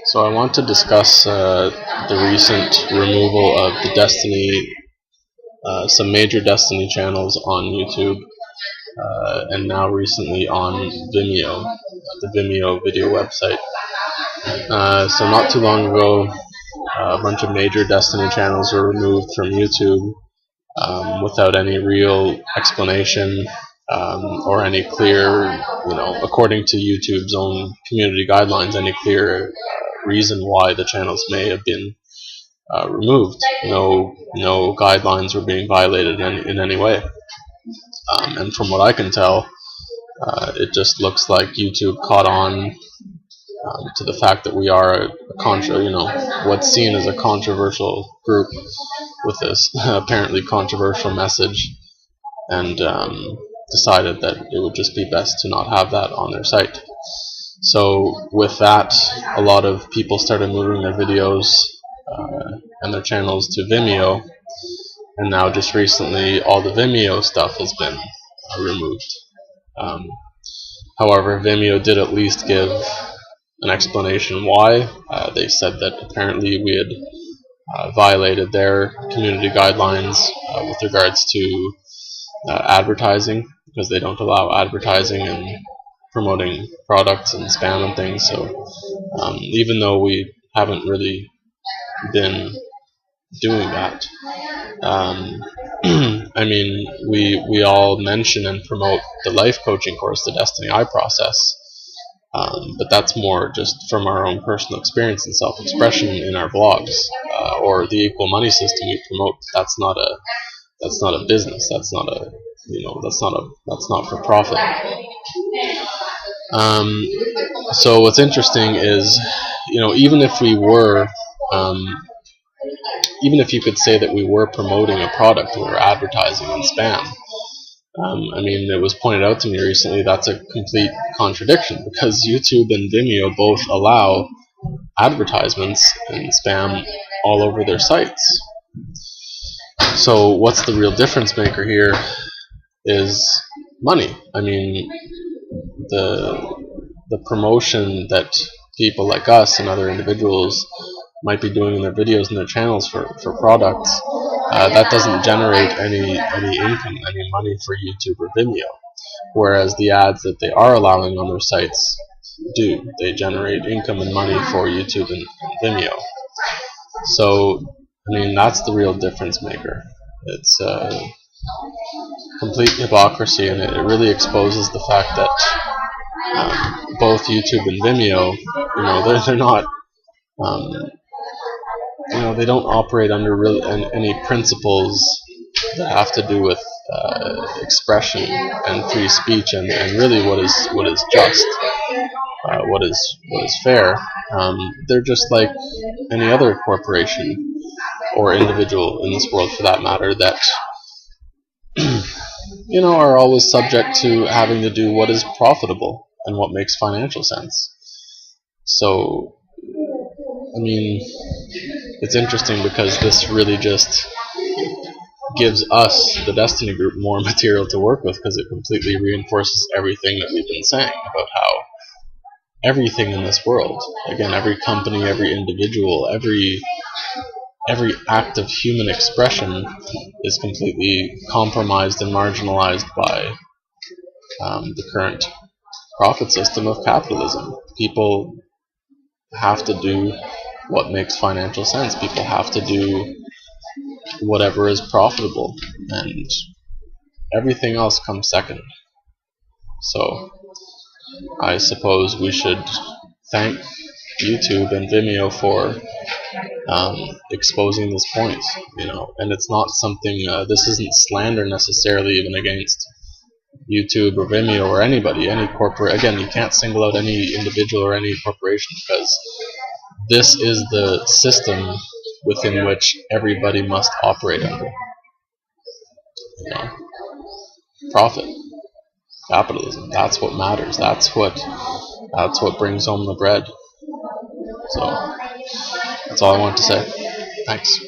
So I want to discuss the recent removal of the Destiny, some major Destiny channels on YouTube, and now recently on Vimeo, the Vimeo video website. So not too long ago, a bunch of major Destiny channels were removed from YouTube without any real explanation or any clear, according to YouTube's own community guidelines, any clear reason why the channels may have been removed. No guidelines were being violated in any way. And from what I can tell, it just looks like YouTube caught on to the fact that we are what's seen as a controversial group with this apparently controversial message, and decided that it would just be best to not have that on their site. So with that, a lot of people started moving their videos and their channels to Vimeo, and now just recently all the Vimeo stuff has been removed. However, Vimeo did at least give an explanation why. They said that apparently we had violated their community guidelines with regards to advertising, because they don't allow advertising and promoting products and spam and things. So even though we haven't really been doing that, I mean, we all mention and promote the life coaching course, the Destiny I process, but that's more just from our own personal experience and self-expression in our vlogs, or the equal money system we promote. That's not a business. That's not for profit. So what's interesting is, even if we were, even if you could say that we were promoting a product, we were advertising on spam, I mean, it was pointed out to me recently that's a complete contradiction, because YouTube and Vimeo both allow advertisements and spam all over their sites. So what's the real difference maker here is money. I mean, the promotion that people like us and other individuals might be doing in their videos and their channels for products, that doesn't generate any income, any money for YouTube or Vimeo, whereas the ads that they are allowing on their sites do. They generate income and money for YouTube and Vimeo. So I mean, that's the real difference maker. It's complete hypocrisy, and it really exposes the fact that both YouTube and Vimeo, they're not, they don't operate under any principles that have to do with expression and free speech, and really what is just, what is fair. They're just like any other corporation or individual in this world, for that matter, that are always subject to having to do what is profitable and what makes financial sense. So I mean, it's interesting because this really just gives us, the Destiny group, more material to work with, because it completely reinforces everything that we've been saying about how everything in this world, again, every company, every individual, every act of human expression is completely compromised and marginalized by the current profit system of capitalism. People have to do what makes financial sense. People have to do whatever is profitable, and everything else comes second. So I suppose we should thank YouTube and Vimeo for exposing this point, and it's not something, this isn't slander necessarily even against YouTube or Vimeo or anybody, any corporate. Again, you can't single out any individual or any corporation, because this is the system within which everybody must operate under. Profit, capitalism, that's what matters. That's what brings home the bread. So that's all I want to say. Thanks.